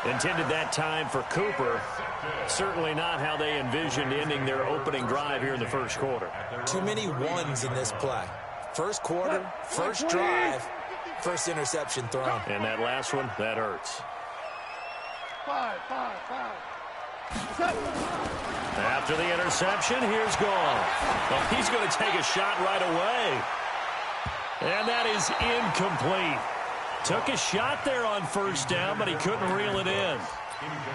Intended that time for Cooper. Certainly not how they envisioned ending their opening drive here in the first quarter. Too many ones in this play. First quarter, first drive, first interception thrown. And that last one, that hurts. After the interception, here's Goff. Well, he's going to take a shot right away. And that is incomplete. Took a shot there on first down, but he couldn't reel it in.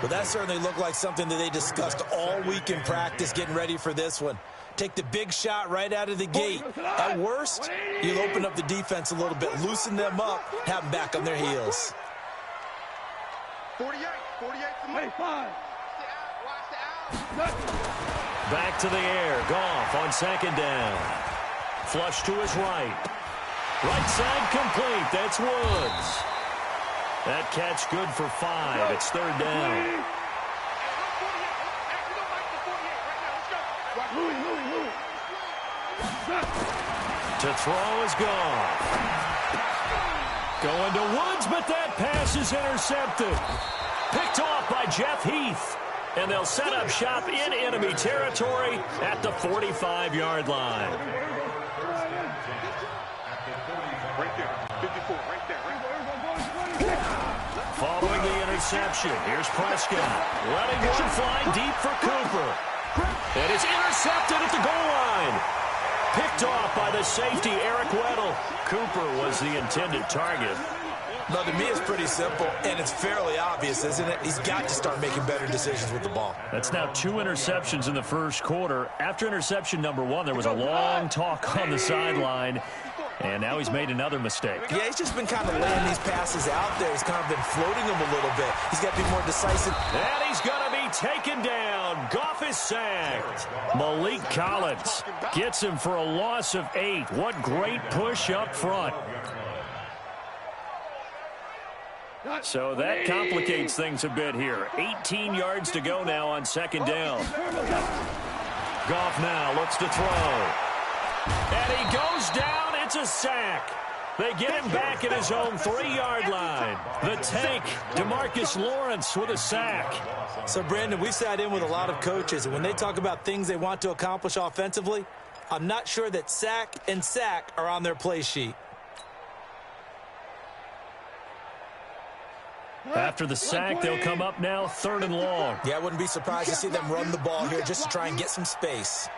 Well, that certainly looked like something that they discussed all week in practice getting ready for this one. Take the big shot right out of the gate. At worst, you'll open up the defense a little bit, loosen them up, have them back on their heels. 48 to me. Back to the air. Goff on second down. Flush to his right. Right side complete. That's Woods. That catch good for 5. It's third down. To throw is Goff. Going to Woods, but that pass is intercepted. Picked off by Jeff Heath. And they'll set up shop in enemy territory at the 45-yard line. Right there. 54, right there. Following the interception, here's Prescott. Letting one fly deep for Cooper. And it's intercepted at the goal line. Picked off by the safety, Eric Weddle. Cooper was the intended target. No, to me, it's pretty simple, and it's fairly obvious, isn't it? He's got to start making better decisions with the ball. That's now 2 interceptions in the first quarter. After interception number 1, there was a long talk on the sideline, and now he's made another mistake. Yeah, he's just been kind of laying these passes out there. He's kind of been floating them a little bit. He's got to be more decisive. And he's going to be taken down. Goff is sacked. Malik Collins gets him for a loss of 8. What great push up front. So that complicates things a bit here. 18 yards to go now on second down. Goff now looks to throw. And he goes down. It's a sack. They get him back at his own 3-yard line. The tank, DeMarcus Lawrence with a sack. So, Brandon, we've sat in with a lot of coaches, and when they talk about things they want to accomplish offensively, I'm not sure that sack and sack are on their play sheet. After the sack, they'll come up now 3rd and long. Yeah, I wouldn't be surprised to see them run the ball here just to try and get some space.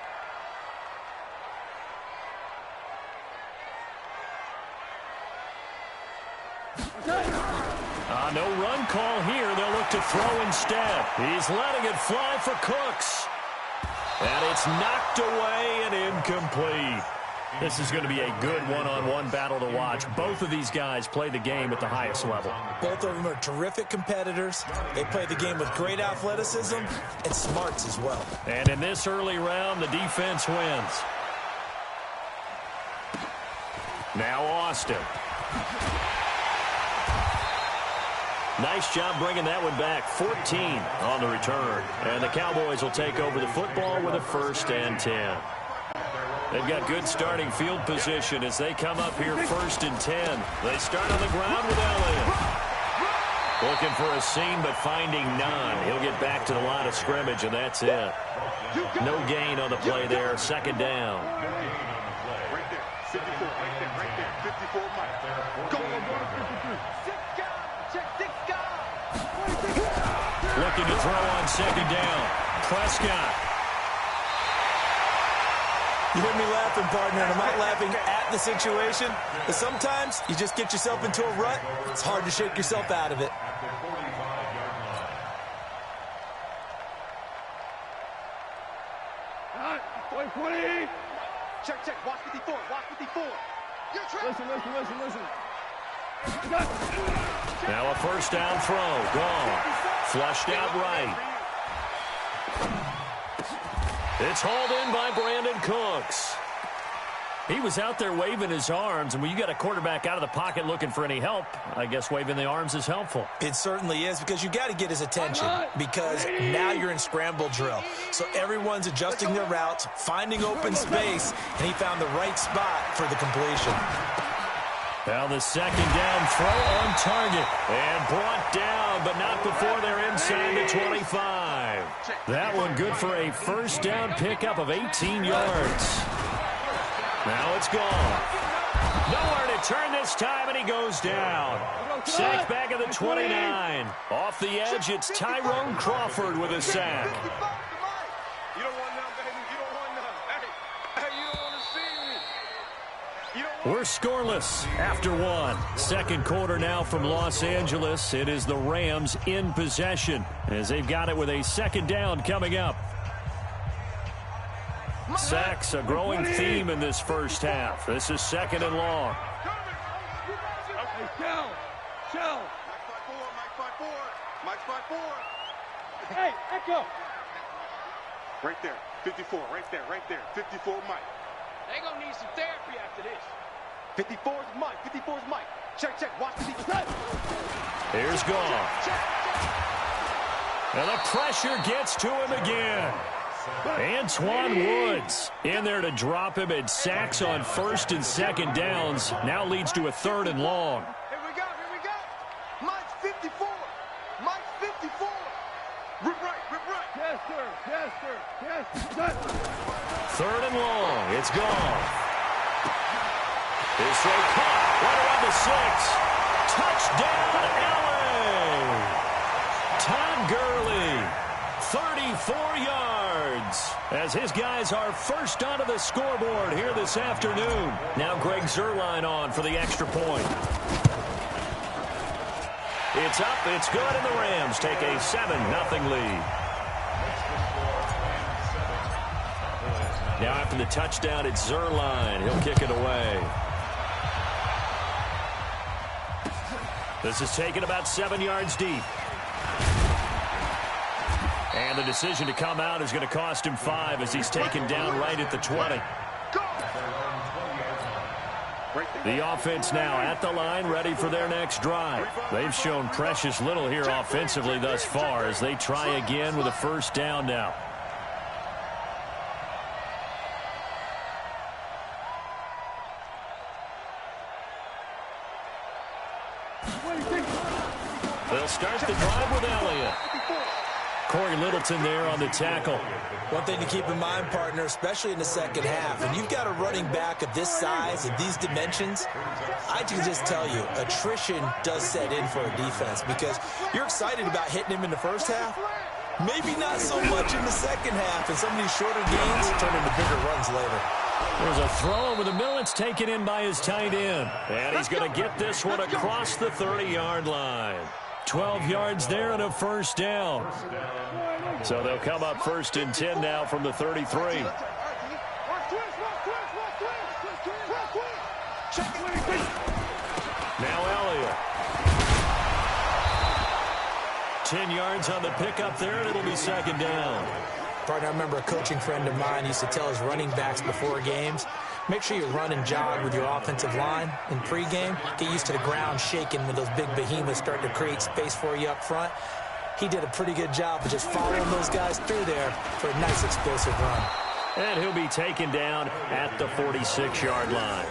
No run call here. They'll look to throw instead. He's letting it fly for Cooks. And it's knocked away and incomplete. This is going to be a good one-on-one battle to watch. Both of these guys play the game at the highest level. Both of them are terrific competitors. They play the game with great athleticism and smarts as well. And in this early round, the defense wins. Now Austin. Nice job bringing that one back. 14 on the return. And the Cowboys will take over the football with a 1st and 10. They've got good starting field position as they come up here 1st and 10. They start on the ground with Elliott. Looking for a seam, but finding none. He'll get back to the line of scrimmage, and that's it. No gain on the play there. 2nd down. Right there. 54, right there. 54, Mike. Go on, Looking to throw on 2nd down. Prescott. You hear me laughing, partner, and I'm not laughing at the situation. But sometimes you just get yourself into a rut. It's hard to shake yourself out of it. Check. Watch 54. Listen. Now a 1st down throw. Gone. Flushed out right. It's hauled in by Brandon Cooks. He was out there waving his arms, and when you got a quarterback out of the pocket looking for any help, I guess waving the arms is helpful. It certainly is, because you got to get his attention, because now you're in scramble drill. So everyone's adjusting their routes, finding open space, and he found the right spot for the completion. Now the 2nd down throw on target and brought down down, but not before they're inside the 25. That one good for a first down pickup of 18 yards. Now it's gone. Nowhere to turn this time, and he goes down. Sacked back at the 29. Off the edge, it's Tyrone Crawford with a sack. You don't want none, baby. You don't want none. Hey, you don't want to see me. We're scoreless after one. Second quarter now from Los Angeles. It is the Rams in possession as they've got it with a second down coming up. Sacks, a growing theme in this first half. This is second and long. Chill. Mike 5-4. Hey, Echo. Right there. 54. Right there. 54 Mike. They gonna need some therapy after this. 54's Mike. Check. Watch the defense. Here's Goff. And the pressure gets to him again. Antoine Woods in there to drop him, and sacks on first and second downs. Now leads to a third and long. Here we go. Mike's 54. Rip right. Yes, sir. Third and long. It's gone. His throw caught right around the 6. Touchdown, LA. Todd Gurley, 34 yards. As his guys are first onto the scoreboard here this afternoon. Now Greg Zuerlein on for the extra point. It's up, it's good, and the Rams take a 7-0 lead. Now after the touchdown, it's Zuerlein. He'll kick it away. This is taken about 7 yards deep. And the decision to come out is going to cost him 5 as he's taken down right at the 20. The offense now at the line, ready for their next drive. They've shown precious little here offensively thus far as they try again with a first down now. They'll start the drive with Elliott. Corey Littleton there on the tackle. One thing to keep in mind, partner, especially in the second half, when you've got a running back of this size and these dimensions, I can just tell you, attrition does set in for a defense because you're excited about hitting him in the first half, maybe not so much in the second half, and some of these shorter gains turn into bigger runs later. There's a throw over the middle. It's taken in by his tight end. And he's going to get this one across the 30-yard line. 12 yards there and a first down. So they'll come up first and 10 now from the 33. Now Elliott. 10 yards on the pickup there, and it'll be second down. Partner, I remember a coaching friend of mine used to tell his running backs before games, make sure you run and jog with your offensive line in pregame. Get used to the ground shaking when those big behemoths start to create space for you up front. He did a pretty good job of just following those guys through there for a nice explosive run. And he'll be taken down at the 46-yard line.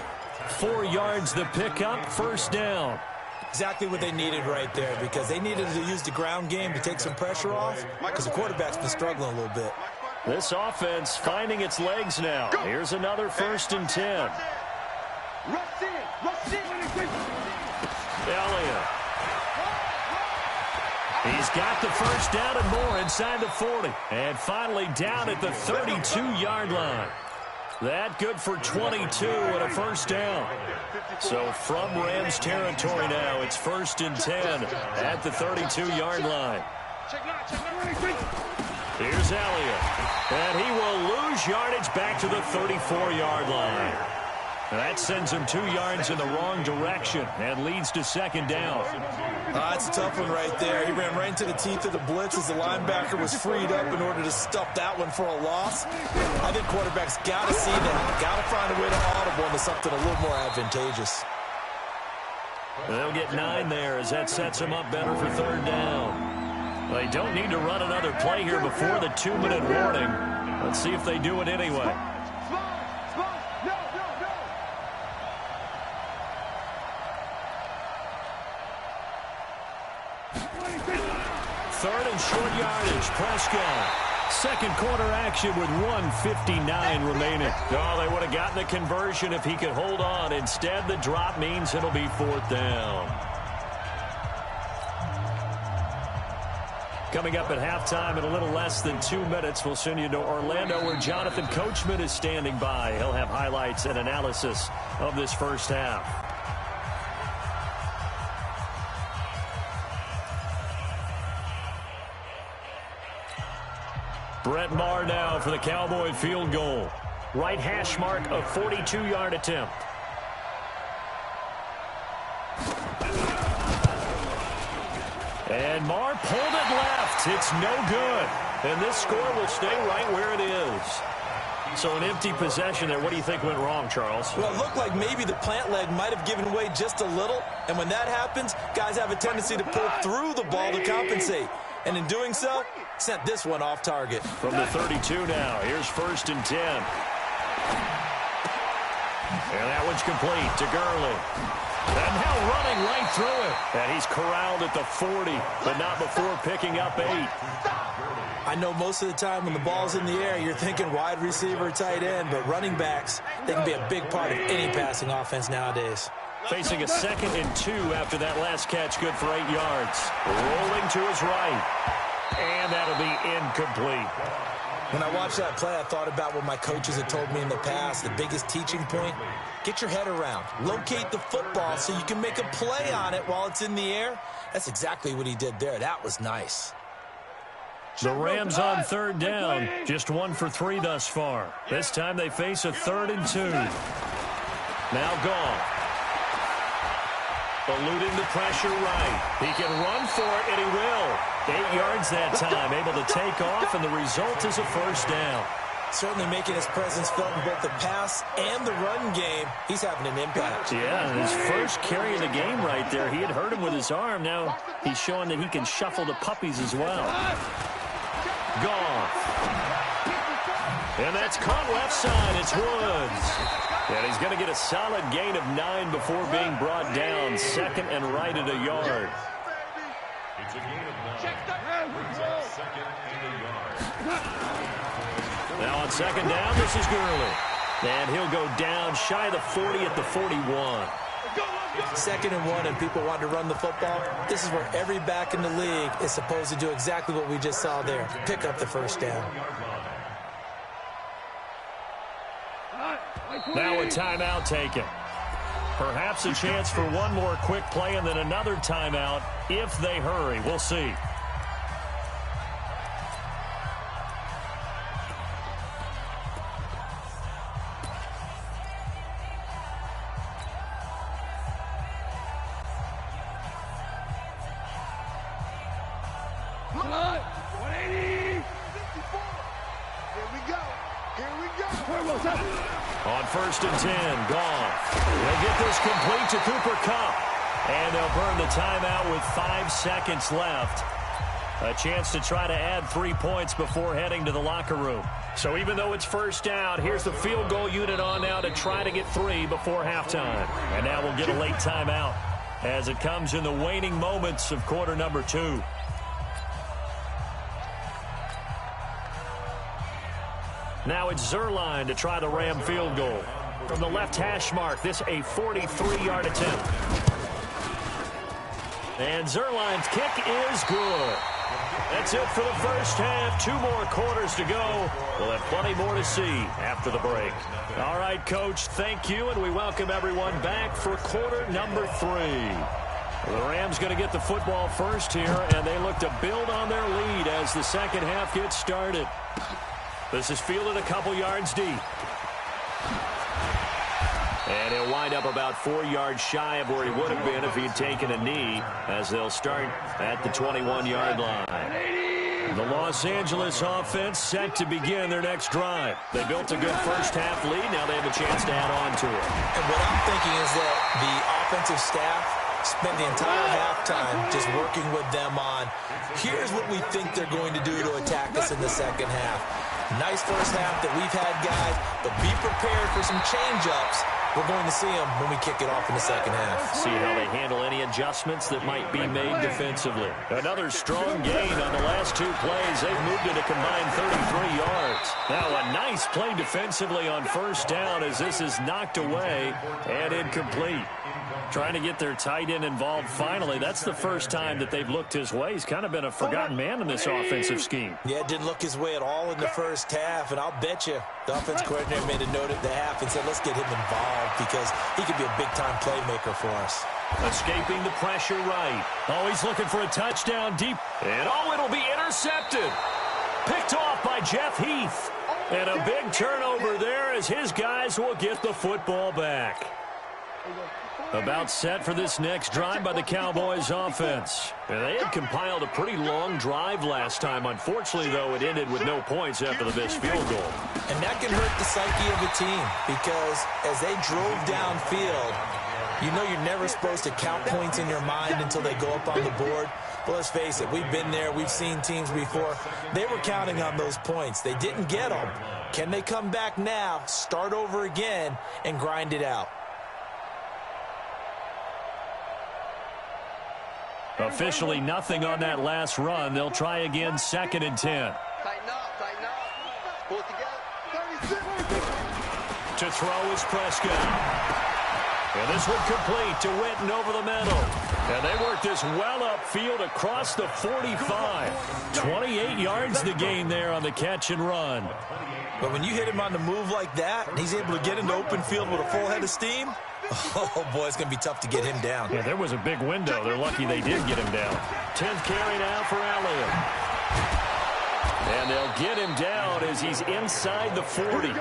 4 yards the pickup, first down. Exactly what they needed right there because they needed to use the ground game to take some pressure off because the quarterback's been struggling a little bit. This offense finding its legs now. Here's another first and 10. Elliott. He's got the first down and more inside the 40. And finally down at the 32-yard line. That good for 22 and a first down. So from Rams territory now, it's first and 10 at the 32-yard line. Here's Elliott. And he will lose yardage back to the 34-yard line. That sends him 2 yards in the wrong direction and leads to second down. That's a tough one right there. He ran right into the teeth of the blitz as the linebacker was freed up in order to stuff that one for a loss. I think quarterbacks got to see that. Got to find a way to audible into something a little more advantageous. They'll get 9 there as that sets them up better for third down. They don't need to run another play here before the 2-minute warning. Let's see if they do it anyway. third and short yardage. Prescott. Second quarter action with 1:59 remaining. Oh, they would have gotten the conversion if he could hold on. Instead, the drop means it'll be fourth down. Coming up at halftime in a little less than 2 minutes, we'll send you to Orlando where Jonathan Coachman is standing by. He'll have highlights and analysis of this first half. Brett Maher now for the Cowboy field goal. Right hash mark, a 42-yard attempt. And Maher pulled it left. It's no good. And this score will stay right where it is. So an empty possession there. What do you think went wrong, Charles? Well, it looked like maybe the plant leg might have given way just a little. And when that happens, guys have a tendency to pull through the ball to compensate. And in doing so, sent this one off target. From the 32 now, here's 1st and 10. And that one's complete to Gurley. And now running right through it. And he's corralled at the 40, but not before picking up 8. I know most of the time when the ball's in the air, you're thinking wide receiver, tight end, but running backs, they can be a big part of any passing offense nowadays. Facing a 2nd and 2 after that last catch, good for 8 yards. Rolling to his right. And that'll be incomplete. When I watched that play, I thought about what my coaches had told me in the past. The biggest teaching point, get your head around. Locate the football so you can make a play on it while it's in the air. That's exactly what he did there. That was nice. The Rams on 3rd down. Just 1 for 3 thus far. This time they face a 3rd and 2. Now Goff. Eluding the pressure right. He can run for it, and he will. 8 yards that time, able to take off, and the result is a first down. Certainly making his presence felt in both the pass and the run game. He's having an impact. Yeah, his first carry of the game right there. He had hurt him with his arm. Now he's showing that he can shuffle the puppies as well. Goff. And that's caught left side. It's Woods. And he's going to get a solid gain of 9 before being brought down. 2nd and right at a yard. It's a gain of 9. Brings up 2nd and a yard. Now on 2nd down, this is Gurley. And he'll go down shy of the 40 at the 41. 2nd and 1 and people want to run the football. This is where every back in the league is supposed to do exactly what we just saw there. Pick up the first down. Now a timeout taken. Perhaps a chance for one more quick play and then another timeout if they hurry. We'll see. Come on. 180. 54. Here we go. Here we go. On 1st and 10, Goff. They'll get this complete to Cooper Kupp. And they'll burn the timeout with 5 seconds left. A chance to try to add 3 points before heading to the locker room. So even though it's first down, here's the field goal unit on now to try to get 3 before halftime. And now we'll get a late timeout as it comes in the waning moments of quarter number 2. Now it's Zerline to try the Ram field goal. From the left hash mark, this a 43-yard attempt. And Zerline's kick is good. That's it for the first half. 2 more quarters to go. We'll have plenty more to see after the break. All right, Coach, thank you, and we welcome everyone back for quarter number 3. The Rams going to get the football first here, and they look to build on their lead as the second half gets started. This is fielded a couple yards deep. And he'll wind up about 4 yards shy of where he would have been if he'd taken a knee, as they'll start at the 21-yard line. The Los Angeles offense set to begin their next drive. They built a good first half lead. Now they have a chance to add on to it. And what I'm thinking is that the offensive staff spent the entire halftime just working with them on, here's what we think they're going to do to attack us in the second half. Nice first half that we've had, guys, but be prepared for some change-ups We're going to see them when we kick it off in the second half. See how they handle any adjustments that might be made defensively. Another strong gain on the last two plays. They've moved it a combined 33 yards. Now a nice play defensively on first down as this is knocked away and incomplete. Trying to get their tight end involved finally. That's the first time that they've looked his way. He's kind of been a forgotten man in this offensive scheme. Yeah, it didn't look his way at all in the first half, and I'll bet you the offense coordinator made a note at the half and said, let's get him involved because he could be a big-time playmaker for us. Escaping the pressure right. Oh, he's looking for a touchdown deep. And oh, it'll be intercepted. Picked off by Jeff Heath. And a big turnover there as his guys will get the football back. About set for this next drive by the Cowboys offense. And they had compiled a pretty long drive last time. Unfortunately, though, it ended with no points after the missed field goal. And that can hurt the psyche of a team because as they drove downfield, you know you're never supposed to count points in your mind until they go up on the board. But let's face it, we've been there. We've seen teams before. They were counting on those points. They didn't get them. Can they come back now, start over again, and grind it out? Officially nothing on that last run. They'll try again, 2nd and 10. Tighten up, tighten up. Pull it together. To throw is Prescott. And this one complete to Witten over the middle. And they work this well upfield across the 45. 28 yards the gain there on the catch and run. But when you hit him on the move like that, and he's able to get into open field with a full head of steam, oh, boy, it's going to be tough to get him down. Yeah, there was a big window. They're lucky they did get him down. 10th carry now for Elliott. And they'll get him down as he's inside the 40.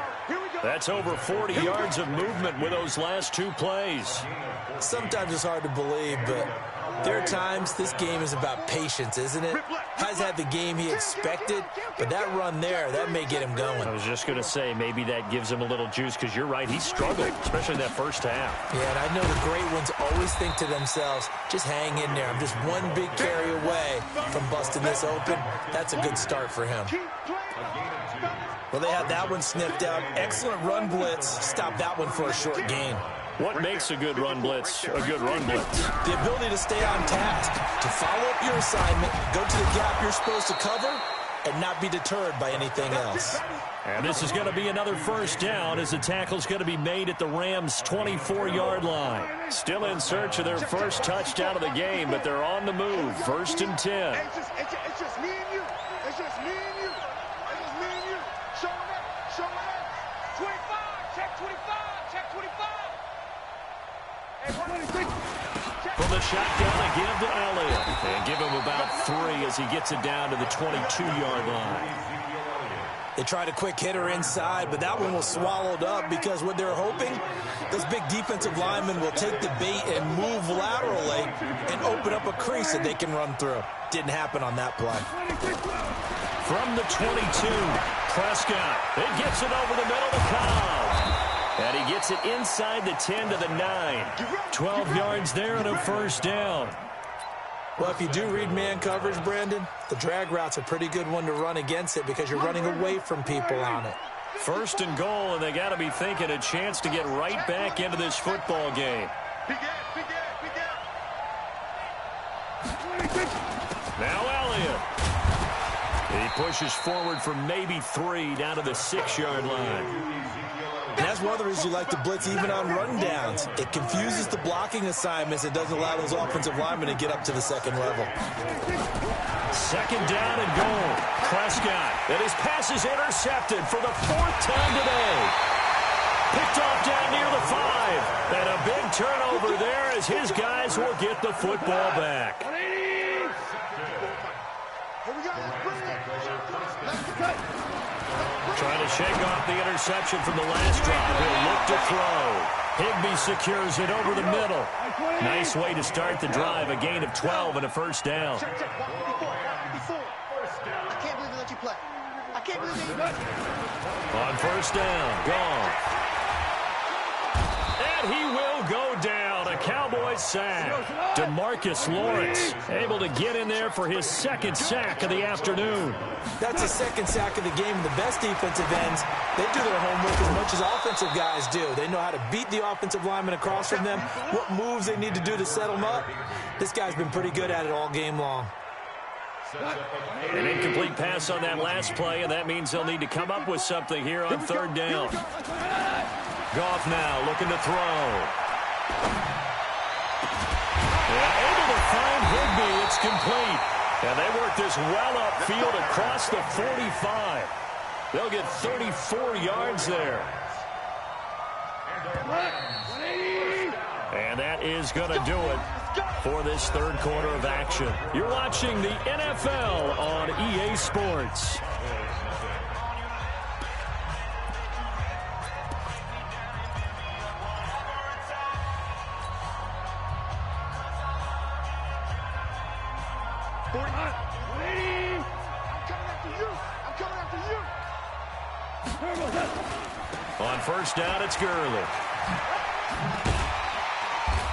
That's over 40 yards of movement with those last two plays. Sometimes it's hard to believe, but there are times this game is about patience, isn't it? Has had the game he expected, but that run there, that may get him going. I was just going to say, maybe that gives him a little juice because you're right, he struggled, especially in that first half. Yeah, and I know the great ones always think to themselves, just hang in there. I'm just one big carry away from busting this open. That's a good start for him. Well, they had that one sniffed out. Excellent run blitz. Stop that one for a short gain. What makes a good run blitz a good run blitz? The ability to stay on task, to follow up your assignment, go to the gap you're supposed to cover, and not be deterred by anything else. And this is going to be another first down as the tackle's going to be made at the Rams' 24-yard line. Still in search of their first touchdown of the game, but they're on the move. 1st and 10. It's just me and you. It's just me and you. It's just me and you. Show me that. Show me that. 25. Check 25. Check 25. From the shotgun again to Elliott. And give him about 3 as he gets it down to the 22-yard line. They tried a quick hitter inside, but that one was swallowed up because what they're hoping, those big defensive linemen will take the bait and move laterally and open up a crease that they can run through. Didn't happen on that play. From the 22, Prescott. It gets it over the middle to Cobb. And he gets it inside the 10 to the 9. 12 yards there and a first down. Well, if you do read man coverage, Brandon, the drag route's a pretty good one to run against it because you're running away from people on it. 1st and goal, and they got to be thinking a chance to get right back into this football game. Now Elliott. He pushes forward for maybe 3 down to the 6-yard line. And that's one of the reasons you like to blitz even on rundowns. It confuses the blocking assignments. It doesn't allow those offensive linemen to get up to the second level. 2nd down and goal. Prescott. And his pass is intercepted for the 4th time today. Picked off down near the 5. And a big turnover there as his guys will get the football back. Trying to shake off the interception from the last drive. He'll look to throw. Higbee secures it over the middle. Nice way to start the drive. A gain of 12 and a first down. I can't believe they let you play. I can't believe they let you. On first down, gone. And he will go down. A Cowboys the sack. DeMarcus Lawrence able to get in there for his second sack of the afternoon. That's the second sack of the game. The best defensive ends, they do their homework as much as offensive guys do. They know how to beat the offensive lineman across from them, what moves they need to do to set them up. This guy's been pretty good at it all game long. An incomplete pass on that last play, and that means they'll need to come up with something here on third down. Goff now looking to throw. Able to find Higbee. It's complete. And they work this well upfield across the 45. They'll get 34 yards there. And that is going to do it for this third quarter of action. You're watching the NFL on EA Sports. On first down, it's Gurley.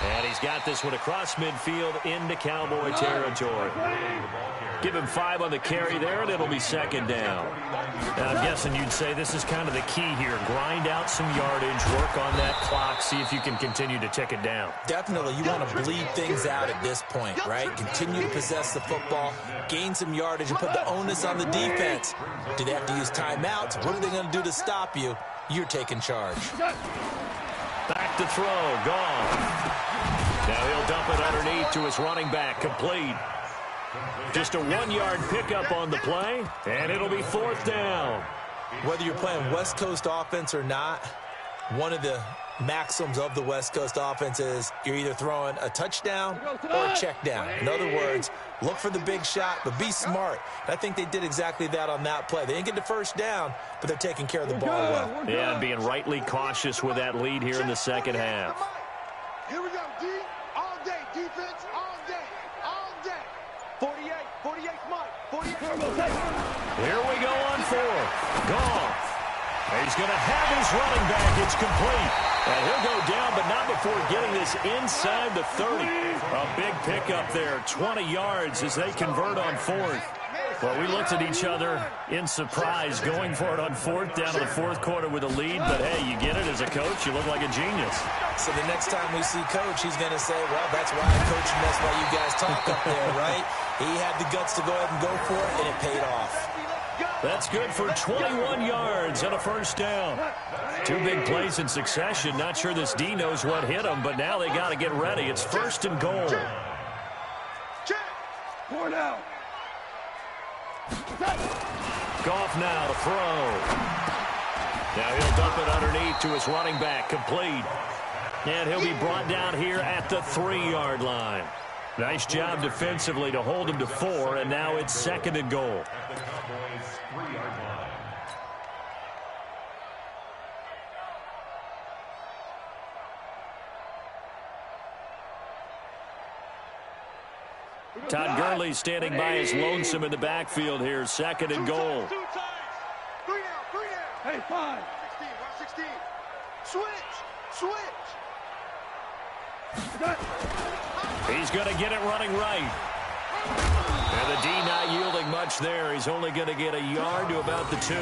And he's got this one across midfield into Cowboy territory. Give him 5 on the carry there, and it'll be second down. Now, I'm guessing you'd say this is kind of the key here. Grind out some yardage, work on that clock, see if you can continue to tick it down. Definitely, you want to bleed things out at this point, right? Continue to possess the football, gain some yardage, and put the onus on the defense. Do they have to use timeouts? What are they going to do to stop you? You're taking charge. Back to throw, gone. Now he'll dump it underneath to his running back, complete. Just a 1-yard pickup on the play, and it'll be fourth down. Whether you're playing West Coast offense or not, one of the maxims of the West Coast offense is you're either throwing a touchdown or a check down. In other words, look for the big shot, but be smart. And I think they did exactly that on that play. They didn't get the first down, but they're taking care of the ball well. Yeah, and being rightly cautious with that lead here in the second half. Here we go, D. All day. Defense, all day. All day. 48, Mike. 48. Here we go on fourth. Goff. He's going to have his running back. It's complete. And he'll go down, but not before getting this inside the 30. A big pickup there, 20 yards as they convert on fourth. Well, we looked at each other in surprise going for it on fourth down to the fourth quarter with a lead. But, hey, you get it as a coach. You look like a genius. So the next time we see Coach, he's going to say, well, that's why I coach and that's why you guys talk up there, right? He had the guts to go ahead and go for it, and it paid off. That's good for 21 yards and a first down. 2 big plays in succession. Not sure this D knows what hit him, but now they got to get ready. It's first and goal. Check. Pour it out. Goff now to throw. Now he'll dump it underneath to his running back, complete. And he'll be brought down here at the 3-yard line. Nice job defensively to hold him to 4, and now it's second and goal. Todd Gurley standing by his lonesome in the backfield here. Second and goal. 2 times. 3 down. Hey, 5. 16. Switch. He's going to get it running right. And the D not yielding much there. He's only going to get a yard to about the 2.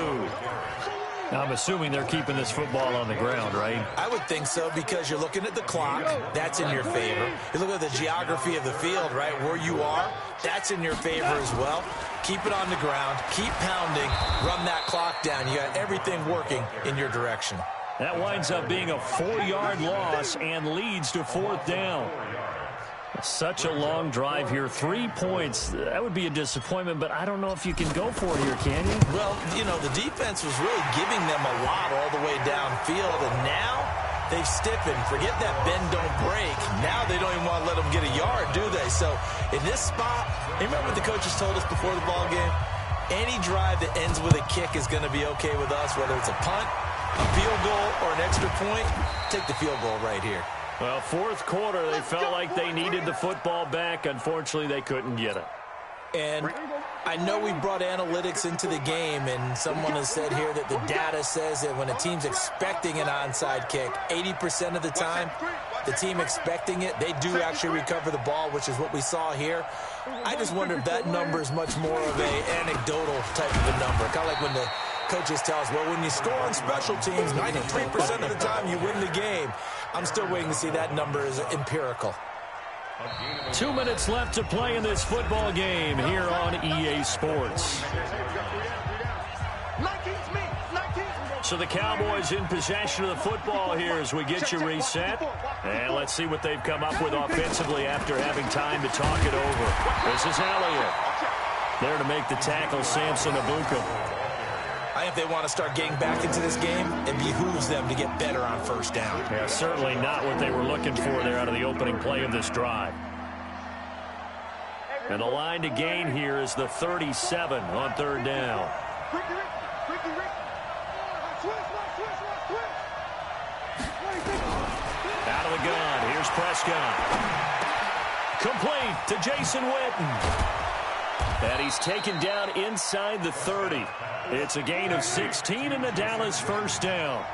Now, I'm assuming they're keeping this football on the ground, right? I would think so, because you're looking at the clock. That's in your favor. You look at the geography of the field, right, where you are. That's in your favor as well. Keep it on the ground. Keep pounding. Run that clock down. You got everything working in your direction. That winds up being a 4-yard loss and leads to fourth down. Such a long drive here. 3 points. That would be a disappointment, but I don't know if you can go for it here, can you? Well, you know, the defense was really giving them a lot all the way downfield, and now they've stiffened. Forget that bend, don't break. Now they don't even want to let them get a yard, do they? So in this spot, remember what the coaches told us before the ball game? Any drive that ends with a kick is going to be okay with us, whether it's a punt, a field goal, or an extra point. Take the field goal right here. Well, fourth quarter, they felt like they needed the football back. Unfortunately, they couldn't get it. And I know we brought analytics into the game, and someone has said here that the data says that when a team's expecting an onside kick, 80% of the time, the team expecting it, they do actually recover the ball, which is what we saw here. I just wonder if that number is much more of an anecdotal type of a number. Kind of like when the coaches tell us, well, when you score on special teams, 93% of the time you win the game. I'm still waiting to see that number is empirical. 2 minutes left to play in this football game here on EA Sports. So the Cowboys in possession of the football here as we get you reset. And let's see what they've come up with offensively after having time to talk it over. This is Elliott. There to make the tackle, Samson Abuka. I think if they want to start getting back into this game, it behooves them to get better on first down. Yeah, certainly not what they were looking for there out of the opening play of this drive. And the line to gain here is the 37 on third down. Out of the gun, here's Prescott. Complete to Jason Witten. And he's taken down inside the 30. It's a gain of 16 and a Dallas first down.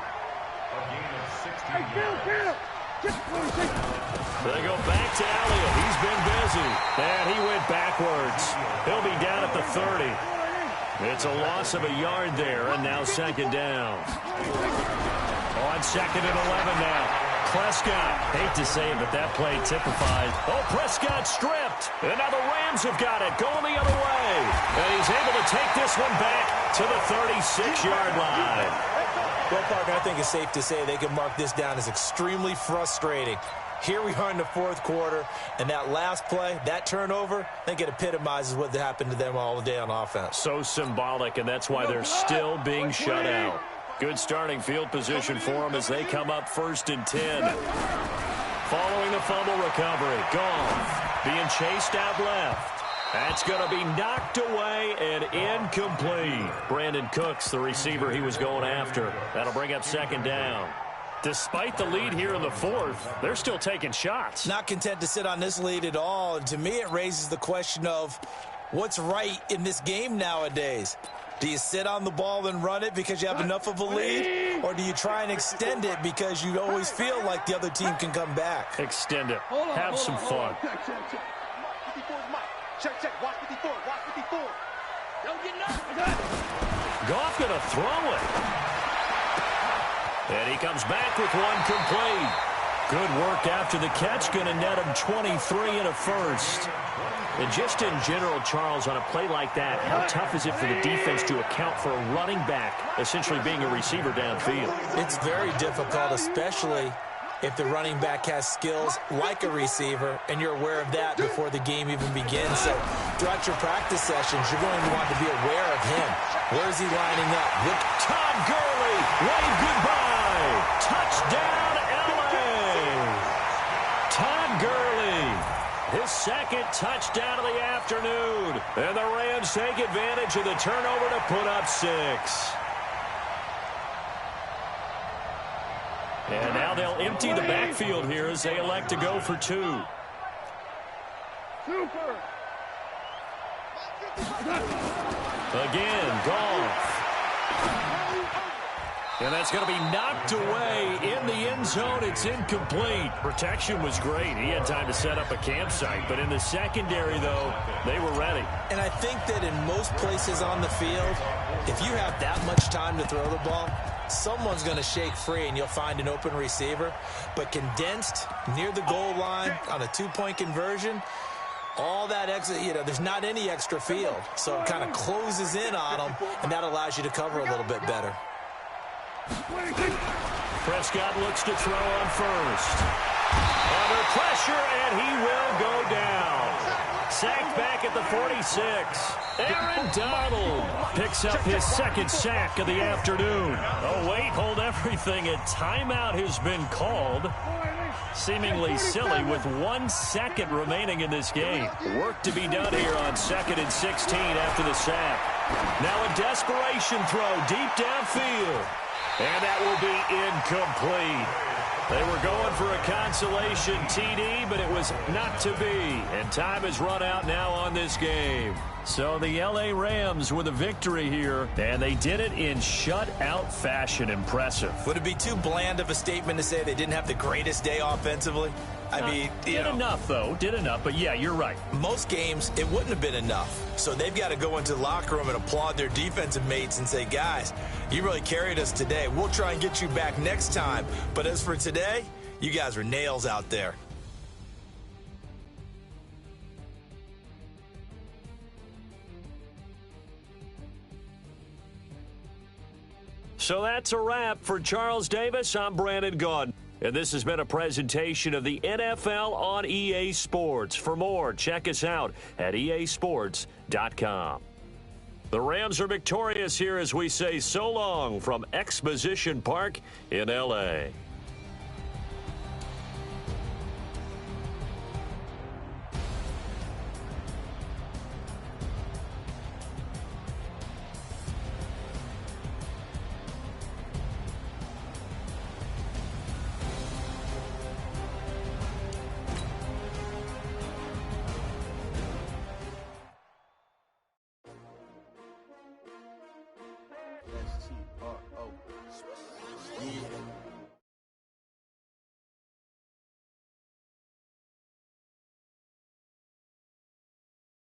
They go back to Elliott. He's been busy. And he went backwards. He'll be down at the 30. It's a loss of a yard there, and now second down. On second and 11 now. Prescott, hate to say it, but that play typifies. Oh, Prescott stripped. And now the Rams have got it, going the other way. And he's able to take this one back to the 36-yard line. Well, partner, I think it's safe to say they can mark this down as extremely frustrating. Here we are in the fourth quarter, and that last play, that turnover, I think it epitomizes what happened to them all day on offense. So symbolic, and that's why they're still being shut out. Good starting field position for them as they come up 1st and 10. Following the fumble recovery, Goff being chased out left. That's going to be knocked away and incomplete. Brandon Cooks, the receiver he was going after. That'll bring up second down. Despite the lead here in the fourth, they're still taking shots. Not content to sit on this lead at all. And to me, it raises the question of what's right in this game nowadays. Do you sit on the ball and run it because you have enough of a lead? Or do you try and extend it because you always feel like the other team can come back? Extend it. Have some fun. Goff going to throw it. And he comes back with one complete. Good work after the catch. Going to net him 23 and a first. And just in general, Charles, on a play like that, how tough is it for the defense to account for a running back essentially being a receiver downfield? It's very difficult, especially if the running back has skills like a receiver, and you're aware of that before the game even begins. So throughout your practice sessions, you're going to want to be aware of him. Where is he lining up? With Todd Gurley, wave goodbye. Touchdown, LA. Todd Gurley, his second touchdown of the afternoon. And the Rams take advantage of the turnover to put up 6. And now they'll empty the backfield here as they elect to go for 2. Again, Goff. And that's going to be knocked away in the end zone. It's incomplete. Protection was great. He had time to set up a campsite. But in the secondary, though, they were ready. And I think that in most places on the field, if you have that much time to throw the ball, someone's going to shake free and you'll find an open receiver. But condensed near the goal line on a 2-point conversion, all that extra, there's not any extra field. So it kind of closes in on them, and that allows you to cover a little bit better. Prescott looks to throw on first. Under pressure, and he will go down. Sacked back at the 46. Aaron Donald picks up his second sack of the afternoon. Oh, wait, hold everything. A timeout has been called. Seemingly silly with 1 second remaining in this game. Work to be done here on 2nd and 16 after the sack. Now a desperation throw deep downfield. And that will be incomplete. They were going for a consolation TD, but it was not to be. And time has run out now on this game. So the L.A. Rams with a victory here, and they did it in shutout fashion. Impressive. Would it be too bland of a statement to say they didn't have the greatest day offensively? I mean, did enough, though. Did enough, but yeah, you're right. Most games, it wouldn't have been enough. So they've got to go into the locker room and applaud their defensive mates and say, guys, you really carried us today. We'll try and get you back next time. But as for today, you guys were nails out there. So that's a wrap for Charles Davis. I'm Brandon Gaudin. And this has been a presentation of the NFL on EA Sports. For more, check us out at easports.com. The Rams are victorious here as we say so long from Exposition Park in L.A.